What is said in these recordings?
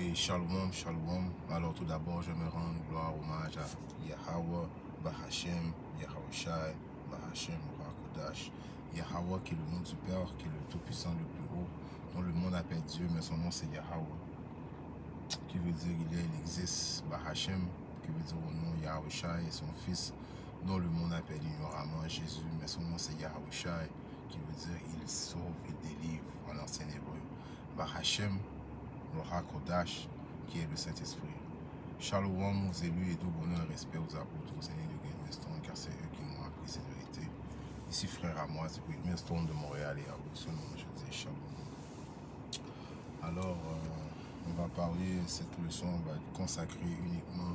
Et shalom, shalom. Alors tout d'abord, je me rends gloire, hommage à Yahweh, Bahashem, Yahushai, Bahashem, Rakodash. Yahweh qui est le nom du Père, qui est le Tout-Puissant, le plus haut, dont le monde appelle Dieu, mais son nom c'est Yahweh. Qui veut dire il existe, Bahashem, qui veut dire au nom Yahushai et son fils, dont le monde appelle ignoramment Jésus, mais son nom c'est Yahushai, qui veut dire il sauve, il délivre en ancien hébreu. Bahashem, le Hakodash, qui est le Saint-Esprit. Shalom aux élus et tout bonheur et respect aux apôtres, aux aînés de Great Millstone, car c'est eux qui m'ont appris cette vérité. Ici, frère à moi, c'est Great Millstone de Montréal et à Wilson, je dis shalom. Alors, on va parler, cette leçon va être consacrée uniquement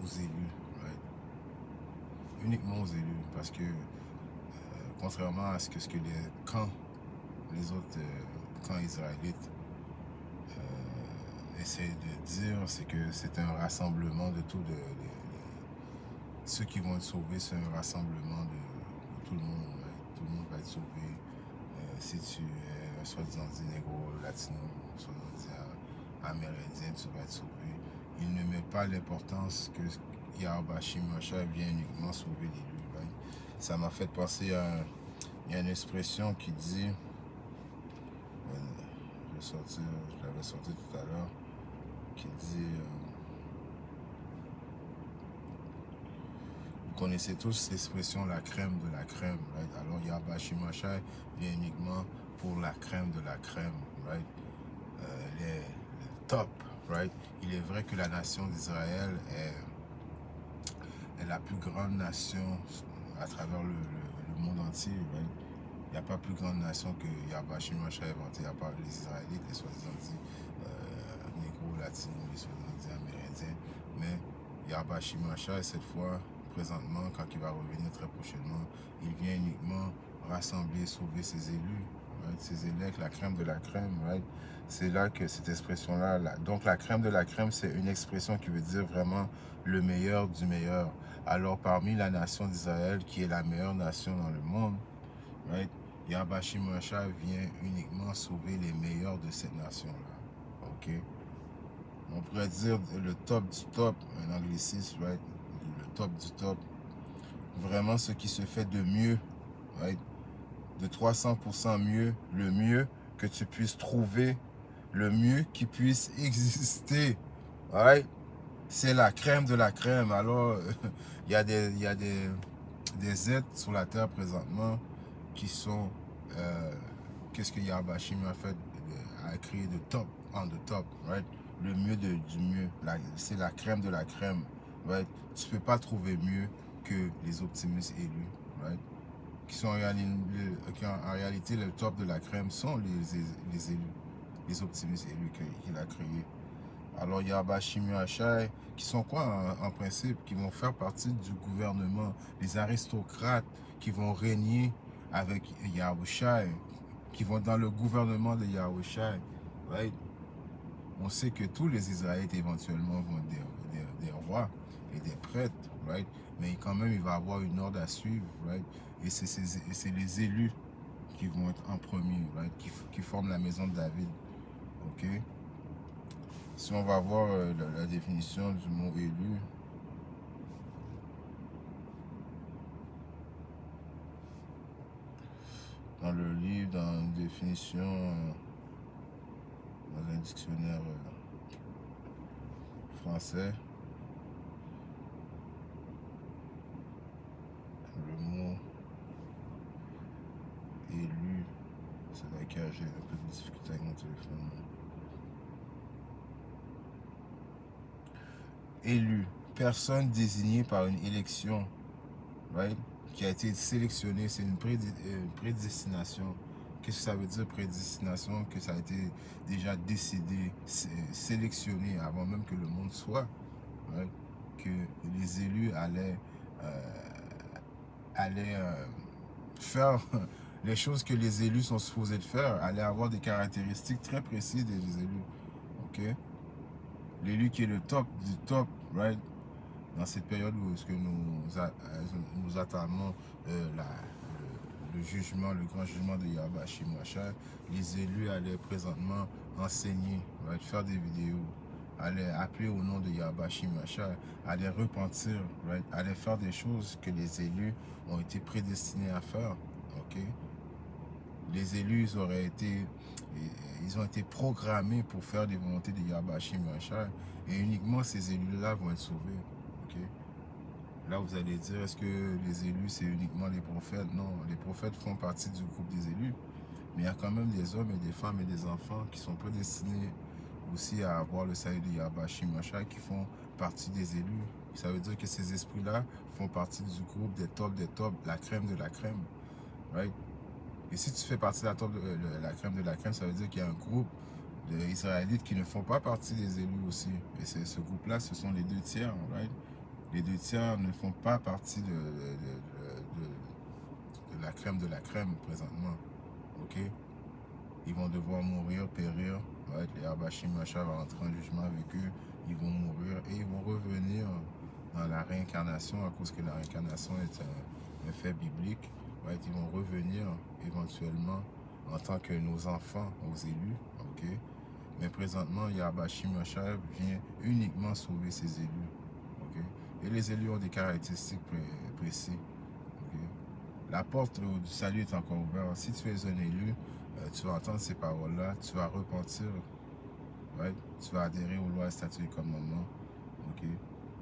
aux élus. Right? Uniquement aux élus, parce que contrairement à ce que les autres camps israélites essaie de dire, c'est que c'est un rassemblement de tout, ceux qui vont être sauvés, c'est un rassemblement de tout le monde. Ouais. Tout le monde va être sauvé. Si tu es soi-disant dit négro, latino, soi-disant dit amérindien, tu vas être sauvé. Il ne met pas l'importance que Yahweh Shimosha vient uniquement sauver l'élu. Ouais. Ça m'a fait penser à il y a une expression qui dit, je l'avais sorti tout à l'heure, qui dit, vous connaissez tous l'expression la crème de la crème, right? Alors Yahweh Shimashai vient uniquement pour la crème de la crème, right? Les top, right? Il est vrai que la nation d'Israël est la plus grande nation à travers le monde entier, right? Il n'y a pas plus grande nation que Yahweh Shimashai a inventé, il n'y a pas les Israélites, les soi-disant dit négro, latino, les soi-disant dit amérindiens, mais Yahweh Shimashai, cette fois, présentement, quand il va revenir très prochainement, il vient uniquement rassembler, sauver ses élus, right? Ses élects, la crème de la crème, right? C'est là que cette expression-là, donc la crème de la crème, c'est une expression qui veut dire vraiment le meilleur du meilleur. Alors parmi la nation d'Israël, qui est la meilleure nation dans le monde, right? Yahweh Shimashai vient uniquement sauver les meilleurs de cette nation-là, ok? On pourrait dire le top du top, un anglicisme, right? Le top du top, vraiment ce qui se fait de mieux, right? De 300% mieux, le mieux que tu puisses trouver, le mieux qui puisse exister, right? C'est la crème de la crème. Alors, il y a des êtres sur la terre présentement qui sont, qu'est-ce que Yahweh Shimashai a fait, a créé de top, on the top, right? Le mieux du mieux, c'est la crème de la crème, right? Tu ne peux pas trouver mieux que les optimistes élus, right? Qui sont en réalité le top de la crème sont les élus, les optimistes élus qu'il a créés. Alors Yahweh Shimashai, qui sont quoi en principe? Qui vont faire partie du gouvernement, les aristocrates qui vont régner avec Yahushai, qui vont dans le gouvernement de Yahushai, right? On sait que tous les Israélites éventuellement vont être des rois et des prêtres, right? Mais quand même, il va avoir une ordre à suivre, right? Et c'est les élus qui vont être en premier, right? Qui forment la maison de David, ok? Si on va voir la définition du mot élu, dans le livre, dans une définition, dans un dictionnaire français, le mot élu, c'est là que j'ai un peu de difficulté avec mon téléphone. Élu, personne désignée par une élection, right, qui a été sélectionnée, c'est une prédestination. Qu'est-ce que ça veut dire prédestination? Que ça a été déjà décidé, sélectionné avant même que le monde soit, right? Que les élus allaient faire les choses que les élus sont supposés de faire, allaient avoir des caractéristiques très précises des élus, ok? L'élu qui est le top du top, right? Dans cette période où est-ce que nous attendons le jugement, le grand jugement de Yahweh Shimashai, les élus allaient présentement enseigner, right? Faire des vidéos, allait appeler au nom de Yahweh Shimashai, allait repentir, right? Allait faire des choses que les élus ont été prédestinés à faire. Ok? Les élus ils ont été programmés pour faire des volontés de Yahweh Shimashai, et uniquement ces élus-là vont être sauvés. Ok? Là, vous allez dire, est-ce que les élus, c'est uniquement les prophètes? Non, les prophètes font partie du groupe des élus. Mais il y a quand même des hommes et des femmes et des enfants qui sont prédestinés aussi à avoir le salut de Yahweh Shimashai, qui font partie des élus. Ça veut dire que ces esprits-là font partie du groupe des tops, la crème de la crème. Right? Et si tu fais partie de la crème de la crème, ça veut dire qu'il y a un groupe d'Israélites qui ne font pas partie des élus aussi. Et ce groupe-là, ce sont les 2 tiers. Right? Les 2 tiers ne font pas partie de la crème présentement. Ok? Ils vont devoir mourir, périr. Right? Les Abashim Macha va entrer en jugement avec eux. Ils vont mourir et ils vont revenir dans la réincarnation, à cause que la réincarnation est un fait biblique. Right? Ils vont revenir éventuellement en tant que nos enfants aux élus. Ok? Mais présentement, Yahweh Shimashai vient uniquement sauver ses élus. Okay? Et les élus ont des caractéristiques précises. Okay? La porte du salut est encore ouverte. Si tu es un élu, tu vas entendre ces paroles-là, tu vas repentir, right? Tu vas adhérer aux lois et statuts et commandements. Okay?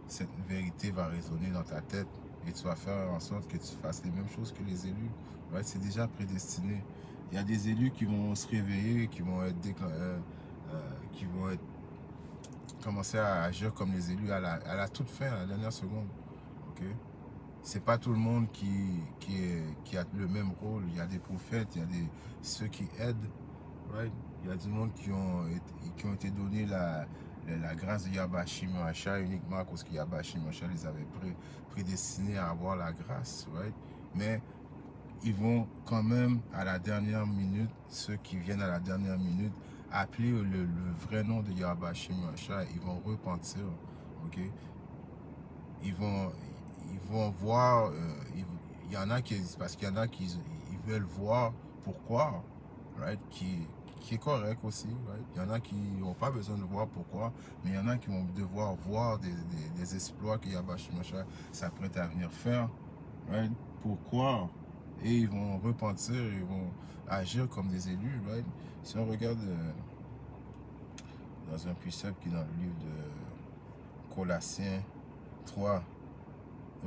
Cette vérité va résonner dans ta tête et tu vas faire en sorte que tu fasses les mêmes choses que les élus. Right? C'est déjà prédestiné. Il y a des élus qui vont se réveiller, qui vont commencer à agir comme les élus à la toute fin, à la dernière seconde. Okay? C'est pas tout le monde qui a le même rôle. Il y a des prophètes, il y a ceux qui aident. Right? Il y a du monde qui ont été donnés la grâce de Yahweh Shimashai uniquement à cause que Yahweh Shimashai les avait prédestinés à avoir la grâce. Right? Mais ils vont quand même à la dernière minute, ceux qui viennent à la dernière minute, appeler le vrai nom de Yahweh Shimashai. Ils vont repentir. Ok? Ils vont voir, il y en a parce qu'il y en a qui ils veulent voir pourquoi, right? Qui est correct aussi, right? Il y en a qui n'ont pas besoin de voir pourquoi, mais il y en a qui vont devoir voir des exploits que Yahweh Shimashai s'apprête à venir faire, right? Pourquoi? Et ils vont repentir, ils vont agir comme des élus, right? Si on regarde dans un précepte qui est dans le livre de Colossiens 3,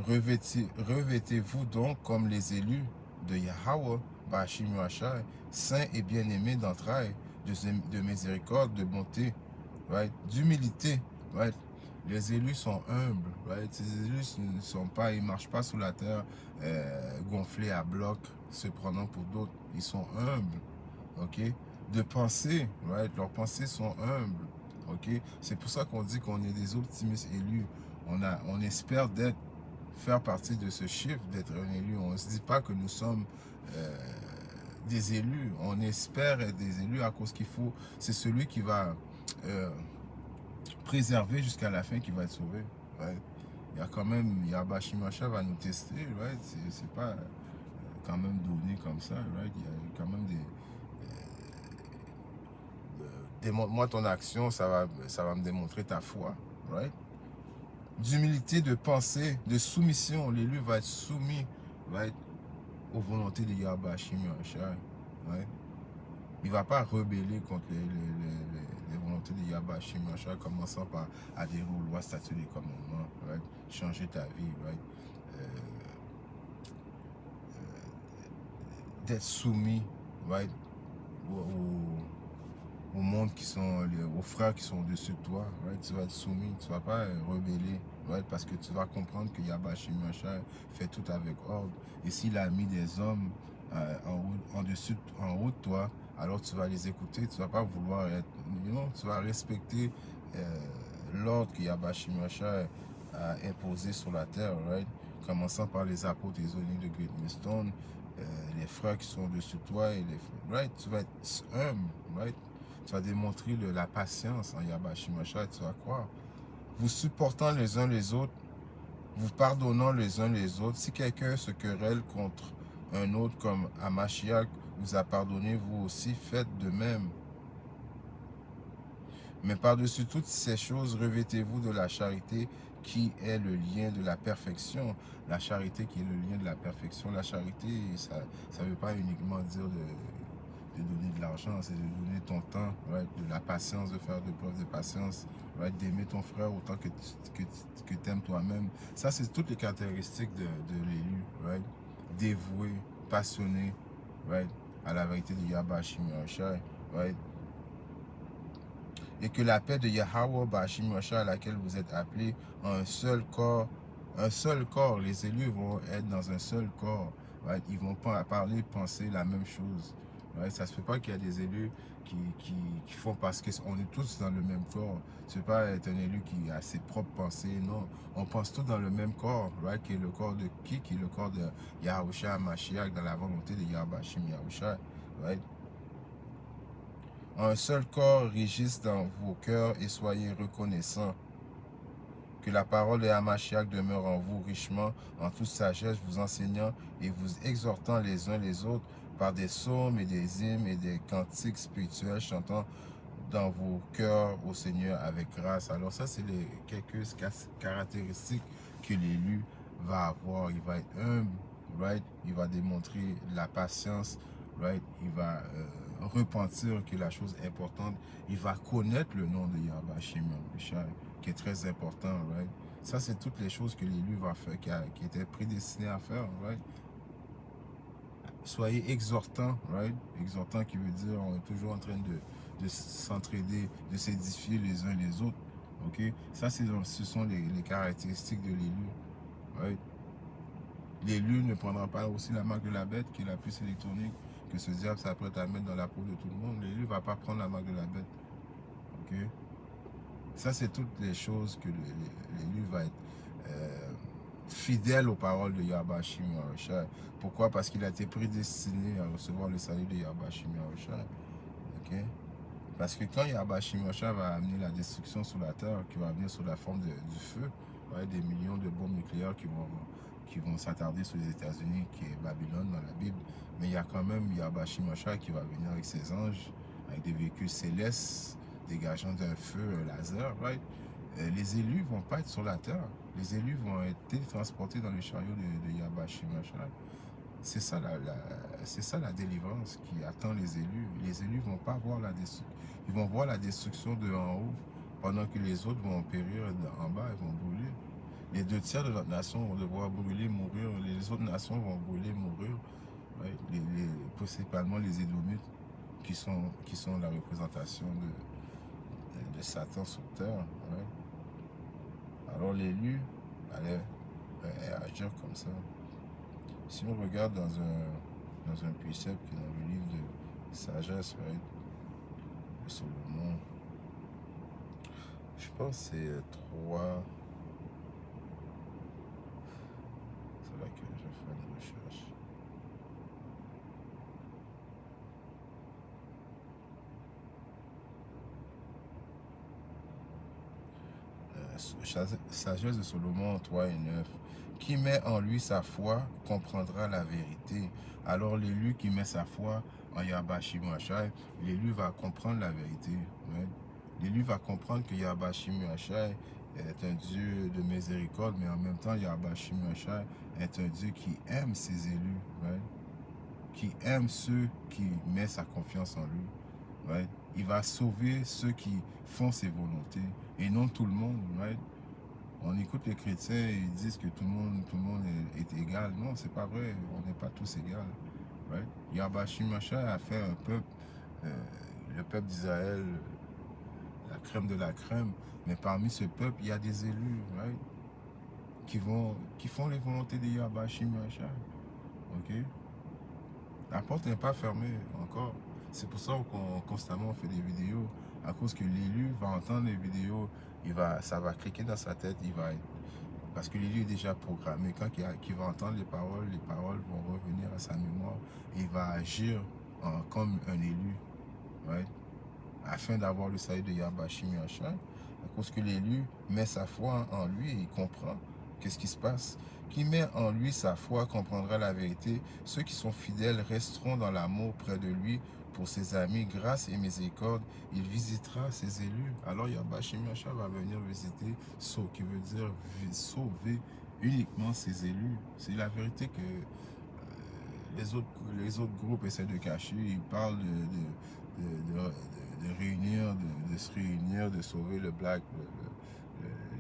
revêtez-vous donc comme les élus de Yahweh, Bashim Yahshai, saints et bien-aimés d'entrailles, de miséricorde, de bonté, right? D'humilité. Right? Les élus sont humbles. Right? Ces élus ne sont pas, ils ne marchent pas sous la terre gonflés à bloc, se prenant pour d'autres. Ils sont humbles. Ok? De pensée, right? Leurs pensées sont humbles. Ok? C'est pour ça qu'on dit qu'on est des optimistes élus. On espère faire partie de ce chiffre, d'être un élu. On ne se dit pas que nous sommes des élus. On espère être des élus à cause qu'il faut. C'est celui qui va préserver jusqu'à la fin qui va être sauvé. Right? Il y a quand même, Yahweh Shimashai va nous tester. Right? C'est pas quand même donné comme ça. Right? Il y a quand même démontre-moi ton action, ça va me démontrer ta foi. Right? D'humilité, de pensée, de soumission. L'élu va être soumis, right, aux volontés de Yahweh Shimashai. Right? Il ne va pas rebeller contre les volontés de Yahweh Shimashai, commençant par adhérer aux lois, statuts et commandements. Right? Changer ta vie. Right? D'être soumis, right, au monde aux frères qui sont au-dessus de toi, right? Tu vas être soumis, tu ne vas pas rebeller, right? Parce que tu vas comprendre que Yahweh Shimashai fait tout avec ordre. Et s'il a mis des hommes en haut de toi, alors tu vas les écouter, tu ne vas pas vouloir être, tu vas respecter l'ordre que Yahweh Shimashai a imposé sur la terre, right? Commençant par les apôtres des Onis de Great Millstone, les frères qui sont au-dessus de toi, right? Tu vas être humble, right? Tu vas démontrer la patience en Yahweh Shimashai, tu vas croire. Vous supportant les uns les autres, vous pardonnant les uns les autres. Si quelqu'un se querelle contre un autre comme Amashiach vous a pardonné, vous aussi faites de même. Mais par-dessus toutes ces choses, revêtez-vous de la charité qui est le lien de la perfection. La charité qui est le lien de la perfection. La charité, ça ne veut pas uniquement dire de donner de l'argent, c'est de donner ton temps, right? De la patience, de faire de preuves de patience, right? D'aimer ton frère autant que tu aimes toi-même. Ça, c'est toutes les caractéristiques de l'élu, right? Dévoué, passionné, right? À la vérité de Yahweh Hashem Yahushua, right? Et que la paix de Yahweh Hashem Yahushua à laquelle vous êtes appelés en un seul corps, les élus vont être dans un seul corps, right? Ils vont pas parler, penser la même chose. Right? Ça ne se fait pas qu'il y a des élus qui font parce qu'on est tous dans le même corps. Tu ne peux pas être un élu qui a ses propres pensées, non. On pense tous dans le même corps, right? Qui est le corps de qui? Qui est le corps de Yahushua Mashiach, dans la volonté de Yahweh Hashem Yahushua, right? Un seul corps régisse dans vos cœurs et soyez reconnaissants. Que la parole de Hamashiach demeure en vous richement, en toute sagesse, vous enseignant et vous exhortant les uns les autres par des psaumes et des hymnes et des cantiques spirituels, chantant dans vos cœurs au Seigneur avec grâce. Alors ça, c'est quelques caractéristiques que l'élu va avoir. Il va être humble, right? Il va démontrer la patience, right? Il va repentir que la chose importante, il va connaître le nom de Yahweh Hashem Yahushua, qui est très important, right? Ça, c'est toutes les choses que l'élu va faire, qui était prédestiné à faire, right? Soyez exhortants, right? Exhortant qui veut dire on est toujours en train de s'entraider, de s'édifier les uns les autres, ok? Ça, ce sont les caractéristiques de l'élu, right? L'élu ne prendra pas aussi la marque de la bête, qui est la puce électronique, que ce diable s'apprête à mettre dans la peau de tout le monde. L'élu ne va pas prendre la marque de la bête, ok? Ça, c'est toutes les choses que l'élu va être fidèle aux paroles de Yahweh Hashem Yahushua. Pourquoi? Parce qu'il a été prédestiné à recevoir le salut de Yahweh Hashem Yahushua. Okay? Parce que quand Yahweh Hashem Yahushua va amener la destruction sur la terre, qui va venir sous la forme du feu, ouais, des millions de bombes nucléaires qui vont s'attarder sur les États-Unis, qui est Babylone dans la Bible, mais il y a quand même Yahweh Hashem Yahushua qui va venir avec ses anges, avec des véhicules célestes, dégageant d'un feu laser, right? Les élus ne vont pas être sur la terre. Les élus vont être télétransportés dans le chariot de Yahweh Hashem Yahushua. C'est ça la délivrance qui attend les élus. Les élus ne vont pas voir la destruction. Ils vont voir la destruction de en haut, pendant que les autres vont périr en bas, ils vont brûler. Les 2 tiers de notre nation vont devoir brûler, mourir. Les autres nations vont brûler, mourir. Ouais, principalement les Édomites, qui sont la représentation de Satan sur terre. Ouais. Alors l'élu allait agir comme ça. Si on regarde dans un précepte qui est dans le livre de sagesse, right, de Solomon, je pense que c'est 3. C'est là que je fais une recherche. Sagesse de Solomon 3 et 9. Qui met en lui sa foi comprendra la vérité. Alors l'élu qui met sa foi en Yahweh Hashem Yahushua, l'élu va comprendre la vérité. Ouais. L'élu va comprendre que Yahweh Hashem Yahushua est un Dieu de miséricorde, mais en même temps Yahweh Hashem Yahushua est un Dieu qui aime ses élus, ouais. Qui aime ceux qui mettent sa confiance en lui. Ouais. Il va sauver ceux qui font ses volontés et non tout le monde. Right? On écoute les chrétiens et ils disent que tout le monde est égal. Non, c'est pas vrai. On n'est pas tous égaux. Right? Yahweh Hashem Yahushua a fait un peuple, le peuple d'Israël, la crème de la crème. Mais parmi ce peuple, il y a des élus, right? qui font les volontés de Yahweh Hashem Yahushua. Ok? La porte n'est pas fermée encore. C'est pour ça qu'on constamment fait des vidéos. À cause que l'élu va entendre les vidéos, ça va cliquer dans sa tête, parce que l'élu est déjà programmé. Quand il va entendre les paroles vont revenir à sa mémoire et il va agir comme un élu, right? Afin d'avoir le salut de Yahweh Hashem Yahushua. À cause que l'élu met sa foi en lui et il comprend qu'est-ce qui se passe. Qui met en lui sa foi comprendra la vérité. Ceux qui sont fidèles resteront dans l'amour près de lui pour ses amis, grâce et miséricorde, il visitera ses élus. Alors Yahweh Shem Yahshua va venir visiter, qui veut dire sauver uniquement ses élus. C'est la vérité que les autres groupes essaient de cacher. Ils parlent de réunir, de se réunir, de sauver le black,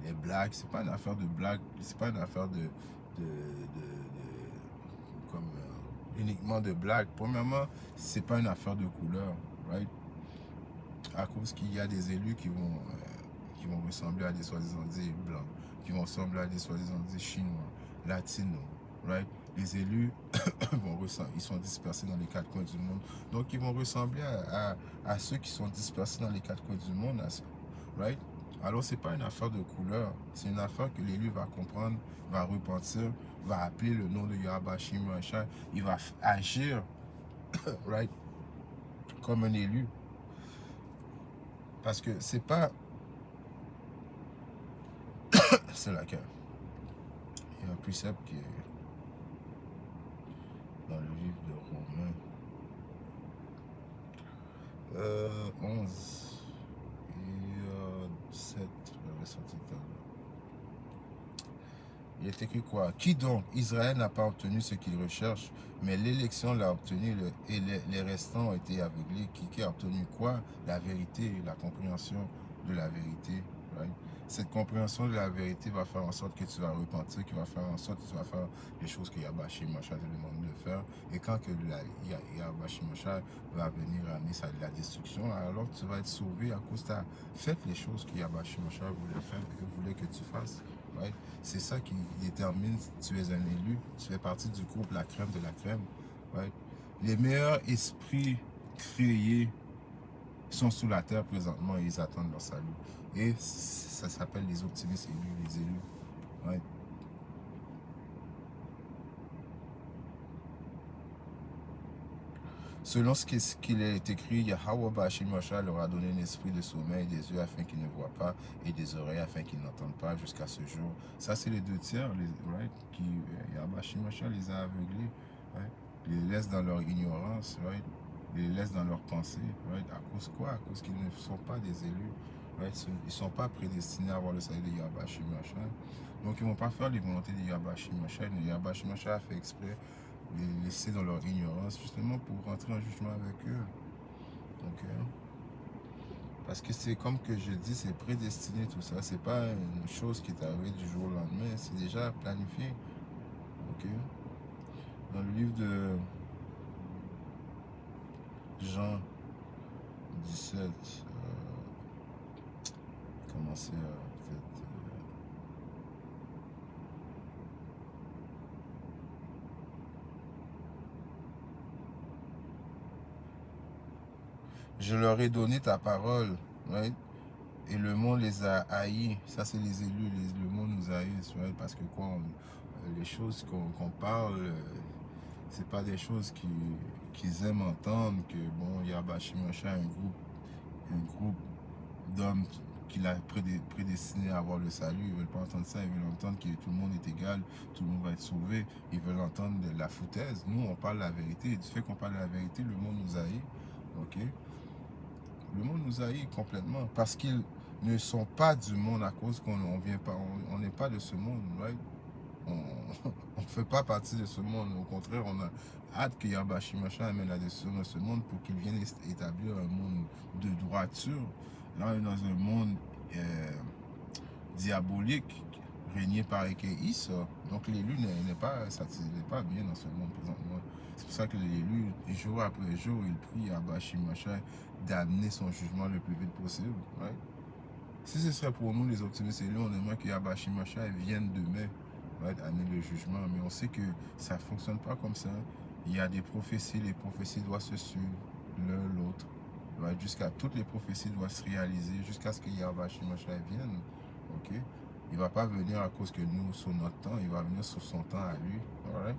les blacks. C'est pas une affaire de black, c'est pas une affaire comme uniquement de black. Premièrement, c'est pas une affaire de couleur, right? À cause qu'il y a des élus qui vont ressembler à des soi-disant blancs, qui vont ressembler à des soi-disant chinois, latinos, right? Les élus ils sont dispersés dans les quatre coins du monde. Donc, ils vont ressembler à ceux qui sont dispersés dans les quatre coins du monde, right? Alors, c'est pas une affaire de couleur. C'est une affaire que l'élu va comprendre, va repentir, va appeler le nom de Yahweh Shem Yahshua. Il va agir, right? Comme un élu. Parce que c'est pas... c'est laquelle? Il y a un précepte qui est dans le livre de Romains 11 et 7, j'avais sorti tout à l'heure. Il est écrit quoi? Qui donc? Israël n'a pas obtenu ce qu'il recherche, mais l'élection l'a obtenu et les restants ont été aveuglés. Qui a obtenu quoi? La vérité, la compréhension de la vérité. Right? Cette compréhension de la vérité va faire en sorte que tu vas repentir, qui va faire en sorte que tu vas faire les choses que Yahweh Shem Yahshua te demande de faire. Et quand que Yahweh Shem Yahshua va venir amener la destruction, alors tu vas être sauvé à cause de ta fait les choses que Yahweh Shem Yahshua voulait que tu fasses. Right? C'est ça qui détermine si tu es un élu, tu fais partie du groupe la crème de la crème. Right? Les meilleurs esprits créés sont sous la terre présentement et ils attendent leur salut. Et ça s'appelle les optimistes élus, les élus. Ouais. Selon ce qu'il est écrit, Yahweh Bashim Yahshua leur a donné un esprit de sommeil, des yeux afin qu'ils ne voient pas et des oreilles afin qu'ils n'entendent pas jusqu'à ce jour. Ça, c'est les 2 tiers, right, qui Yahweh Bashim Yahshua les a aveuglés. Right? Ils les laissent dans leur ignorance, right? Ils les laissent dans leurs pensées. Right? À cause quoi? À cause qu'ils ne sont pas des élus. Right? Ils ne sont pas prédestinés à avoir le salut de Yahweh Bashim Yahshua. Donc, ils ne vont pas faire les volontés de Yahweh Bashim Yahshua. Yahweh Bashim Yahshua a fait exprès les laisser dans leur ignorance, justement pour rentrer en jugement avec eux. Donc, parce que c'est comme que je dis, c'est prédestiné tout ça. C'est pas une chose qui est arrivée du jour au lendemain, c'est déjà planifié. Ok. Dans le livre de Jean 17, commencer peut-être. Je leur ai donné ta parole, right? Et le monde les a haïs. Ça, c'est les élus. Le monde nous haït, right? Parce que quoi, les choses qu'on parle, c'est pas des choses qu'ils aiment entendre. Que bon, Yahweh Shem Yahshua, un groupe d'hommes qu'il a prédestiné à avoir le salut. Ils veulent pas entendre ça. Ils veulent entendre que tout le monde est égal, tout le monde va être sauvé. Ils veulent entendre de la foutaise. Nous, on parle la vérité. Et du fait qu'on parle la vérité, le monde nous haït. Ok? Le monde nous haït complètement parce qu'ils ne sont pas du monde à cause qu'on on n'est pas de ce monde, right? On ne fait pas partie de ce monde. Au contraire, on a hâte que Yahweh Shem Yahshua amène la destruction de ce monde pour qu'il vienne établir un monde de droiture. Là, on est dans un monde diabolique régné par Ekeïs. Donc l'élu n'est pas bien dans ce monde présentement. C'est pour ça que l'élu, jour après jour, il prie à Yahweh Shem Yahshua d'amener son jugement le plus vite possible. Right? Si ce serait pour nous, les optimistes élus, on aimerait que Yahweh Shem Yahshua vienne demain, right, amener le jugement. Mais on sait que ça ne fonctionne pas comme ça. Il y a des prophéties, les prophéties doivent se suivre l'un l'autre. Right? Toutes les prophéties doivent se réaliser jusqu'à ce que Yahweh Shem Yahshua vienne. Okay? Il ne va pas venir à cause que nous, sur notre temps, il va venir sur son temps à lui. Right?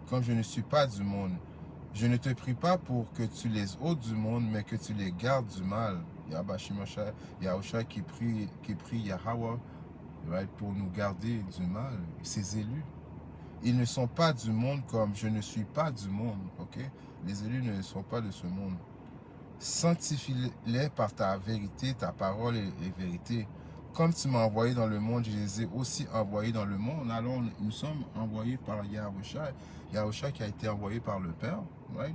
Comme je ne suis pas du monde, je ne te prie pas pour que tu les ôtes du monde, mais que tu les gardes du mal. Yahweh Shem Yahshua qui prie Yahweh, right, pour nous garder du mal, ses élus. Ils ne sont pas du monde comme je ne suis pas du monde. Ok? Les élus ne sont pas de ce monde. Sanctifie-les par ta vérité, ta parole est vérité. Comme tu m'as envoyé dans le monde, je les ai aussi envoyés dans le monde. Alors nous sommes envoyés par Yahushua. Yahushua qui a été envoyé par le Père. Right?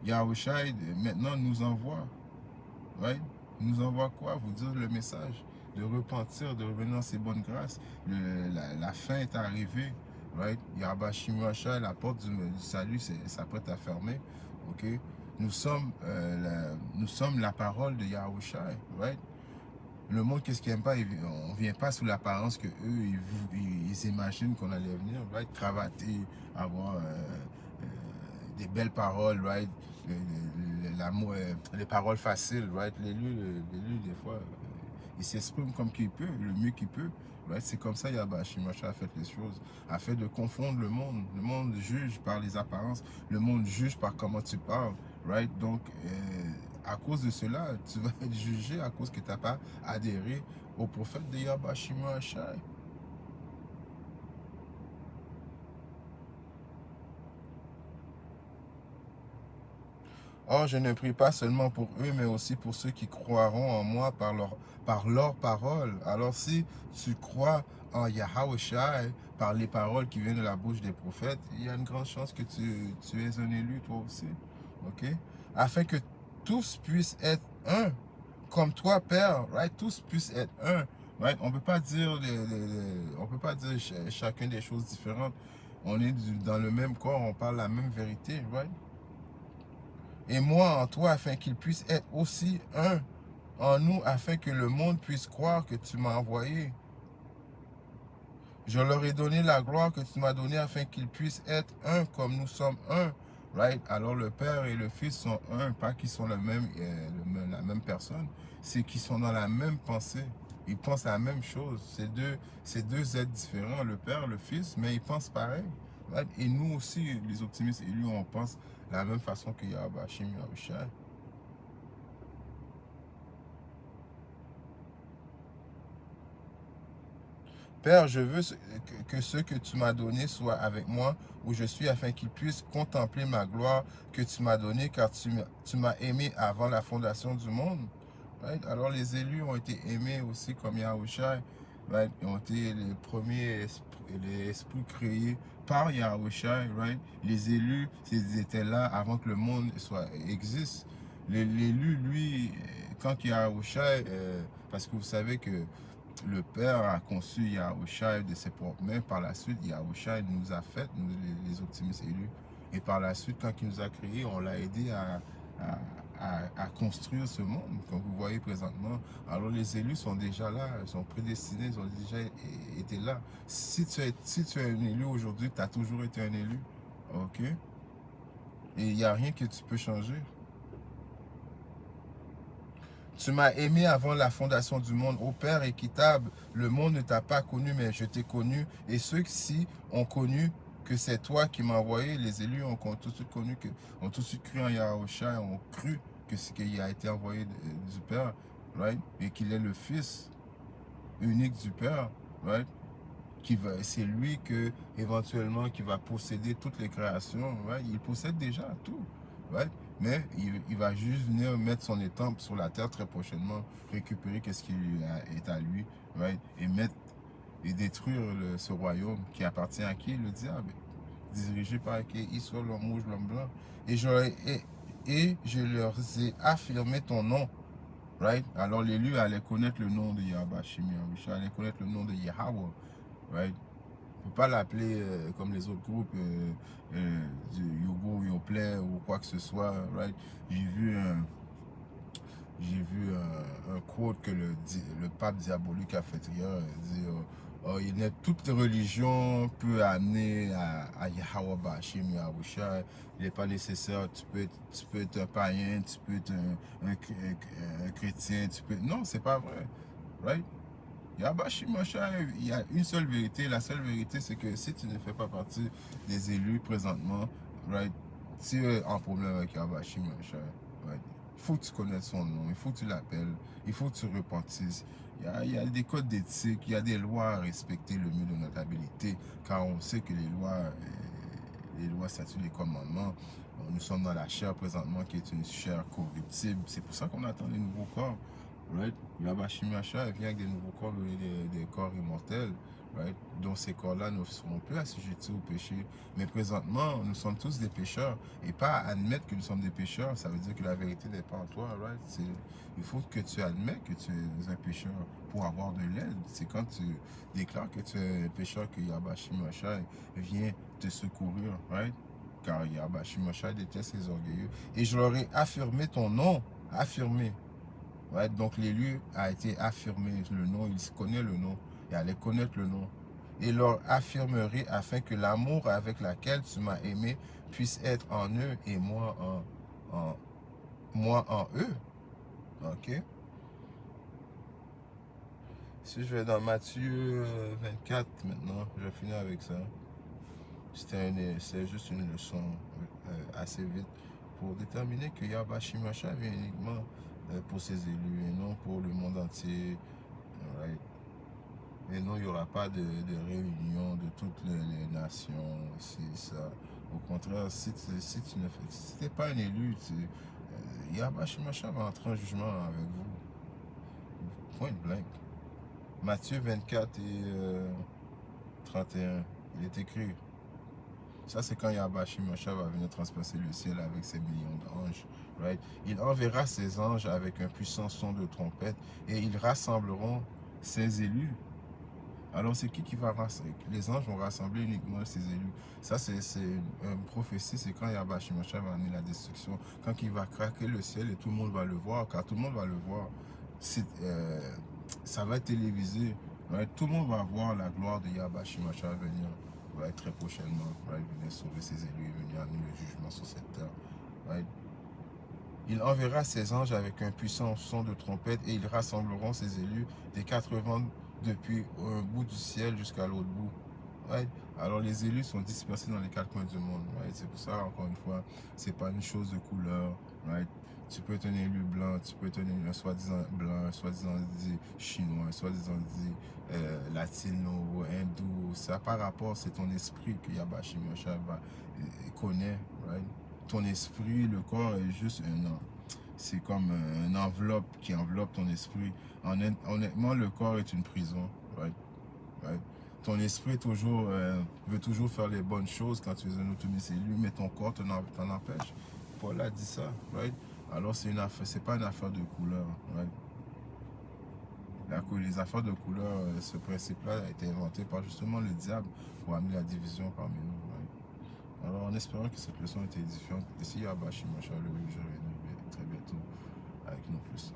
Yahushua maintenant nous envoie. Right? Nous envoie quoi? Vous dire le message. De repentir, de revenir dans ses bonnes grâces. La fin est arrivée. Right? Yahbashim Yahshua, la porte du salut s'apprête à fermer. Ok? Nous sommes la parole de Yahushua. Right? Le monde, qu'est-ce qu'il n'aime pas? On ne vient pas sous l'apparence que eux ils imaginent qu'on allait venir. Right? Cravater, avoir des belles paroles. Right? Les paroles faciles. Right? L'élu, des fois, il s'exprime comme qu'il peut, le mieux qu'il peut. Right? C'est comme ça Yahbashim Yahshua a fait les choses, a fait de confondre le monde. Le monde juge par les apparences, le monde juge par comment tu parles. Right? Donc, à cause de cela, tu vas être jugé à cause que tu n'as pas adhéré au prophète de Yahbashim Yahshua. Or, je ne prie pas seulement pour eux, mais aussi pour ceux qui croiront en moi par leur parole. Alors, si tu crois en Yahushua par les paroles qui viennent de la bouche des prophètes, il y a une grande chance que tu es un élu, toi aussi. OK? Afin que tous puissent être un, comme toi, Père, right? Tous puissent être un. Right? On ne peut pas dire chacun des choses différentes. On est dans le même corps, on parle la même vérité, right? Et moi en toi, afin qu'ils puissent être aussi un en nous, afin que le monde puisse croire que tu m'as envoyé. Je leur ai donné la gloire que tu m'as donnée, afin qu'ils puissent être un comme nous sommes un. Right? Alors le Père et le Fils sont un, pas qu'ils sont la même personne, c'est qu'ils sont dans la même pensée. Ils pensent la même chose. C'est deux êtres différents, le Père, le Fils, mais ils pensent pareil. Right? Et nous aussi, les optimistes élus, on pense de la même façon que Yahbashim Yahushua. Père, je veux que ceux que tu m'as donnés soient avec moi où je suis, afin qu'ils puissent contempler ma gloire que tu m'as donnée, car tu m'as aimé avant la fondation du monde. Right? Alors les élus ont été aimés aussi comme Yahushua. Right? Ils ont été les premiers esprits créés par Yahushua. Right? Les élus, ils étaient là avant que le monde existe. L'élu, lui, quand Yahushua, parce que vous savez que le Père a conçu Yahushua de ses propres mains. Par la suite, Yahushua nous a fait, nous les optimistes élus. Et par la suite, quand il nous a créés, on l'a aidé à construire ce monde, comme vous voyez présentement. Alors les élus sont déjà là, ils sont prédestinés, ils ont déjà été là. Si tu es un élu aujourd'hui, tu as toujours été un élu. OK? Et il n'y a rien que tu peux changer. Tu m'as aimé avant la fondation du monde. Ô Père équitable, le monde ne t'a pas connu, mais je t'ai connu. Et ceux-ci ont connu que c'est toi qui m'as envoyé. Les élus ont tout de suite connu, ont tout de suite cru en Yahushua, ont cru que ce qu'il a été envoyé du Père, right? Et qu'il est le Fils unique du Père, right? C'est lui éventuellement qui va posséder toutes les créations, right? Il possède déjà tout, right? Mais il va juste venir mettre son étampe sur la terre très prochainement, récupérer ce qui est à lui, right? Et détruire ce royaume qui appartient à qui? Le diable, dirigé par qui? Israël, l'homme rouge, l'homme blanc. Et je leur ai affirmé ton nom, right? Alors l'élu allait connaître le nom de Yahbashim Yahushua, allait connaître le nom de Yahweh, right? On ne peut pas l'appeler comme les autres groupes du Yogo, Yoplait ou quoi que ce soit, right? J'ai vu un quote que le pape diabolique a fait hier, dit toute religion peut amener à Yahweh Bashim Yahushua. Il n'est pas nécessaire, tu peux être un païen, tu peux être un chrétien, non, c'est pas vrai, right? Yahbashim Yahushua, il y a une seule vérité. La seule vérité, c'est que si tu ne fais pas partie des élus présentement, right, tu es en problème avec Yahbashim Yahushua, right? Il faut que tu connaisses son nom, il faut que tu l'appelles, il faut que tu repentisses. Il y a des codes d'éthique, il y a des lois à respecter le mieux de notre habilité, car on sait que les lois statuent les commandements. Nous sommes dans la chair présentement qui est une chair corruptible. C'est pour ça qu'on attend des nouveaux corps. Right? Yahweh Shimashai vient avec des nouveaux corps, des corps immortels. Right? Donc ces corps-là ne seront plus assujettis au péché. Mais présentement, nous sommes tous des pécheurs. Et pas admettre que nous sommes des pécheurs, ça veut dire que la vérité n'est pas en toi. Right? Il faut que tu admets que tu es un pécheur pour avoir de l'aide. C'est quand tu déclares que tu es un pécheur que Yahweh Shimashai vient te secourir. Right? Car Yahweh Shimashai déteste les orgueilleux. Et je leur ai affirmé ton nom. Affirmé. Ouais, donc l'élu a été affirmé, le nom, il connaît le nom, et allait connaître le nom. Et leur affirmerai afin que l'amour avec lequel tu m'as aimé puisse être en eux et moi en eux. Ok? Si je vais dans Matthieu 24 maintenant, je vais finir avec ça. C'est juste une leçon assez vite pour déterminer que Yahweh Shimashai vient uniquement pour ses élus et non pour le monde entier. Right? Et non, il n'y aura pas de réunion de toutes les nations, ici, ça. Au contraire, si tu n'es pas un élu, Yahweh Shimashai va entrer en jugement avec vous. Point blank. Matthieu 24 et 31, il est écrit. Ça, c'est quand Yahweh Shimashai va venir transpasser le ciel avec ses millions d'anges. Right? Il enverra ses anges avec un puissant son de trompette et ils rassembleront ses élus. Alors, c'est qui va rassembler? Les anges vont rassembler uniquement ses élus. Ça, c'est une prophétie. C'est quand Yahweh Shimashai va amener la destruction. Quand il va craquer le ciel et tout le monde va le voir. Car tout le monde va le voir. Ça va être télévisé. Right? Tout le monde va voir la gloire de Yahweh Shimashai venir. Right? Très prochainement. Right? Venir sauver ses élus et venir amener le jugement sur cette terre. Right? Il enverra ses anges avec un puissant son de trompette et ils rassembleront ses élus des 80 depuis un bout du ciel jusqu'à l'autre bout. Right? Alors les élus sont dispersés dans les quatre coins du monde. Right? C'est pour ça, encore une fois, c'est pas une chose de couleur. Right? Tu peux être un élu blanc, tu peux être un soi-disant blanc, soi-disant dit chinois, soi-disant dit latino, hindou. Ça par rapport, c'est ton esprit que Yahweh Shimashai connaît. Right? Ton esprit, le corps est juste c'est comme une enveloppe qui enveloppe ton esprit. Honnêtement, le corps est une prison. Right? Right? Ton esprit veut toujours faire les bonnes choses quand tu es un autonomiste élu, mais ton corps t'en empêche. Paul a dit ça. Right? Alors, c'est pas une affaire de couleur. Right? Les affaires de couleur, ce principe-là a été inventé par justement le diable pour amener la division parmi nous. Right? Alors, en espérant que cette leçon était édifiante, ici Yahweh Shimashai, le juge, très bientôt avec nous plus.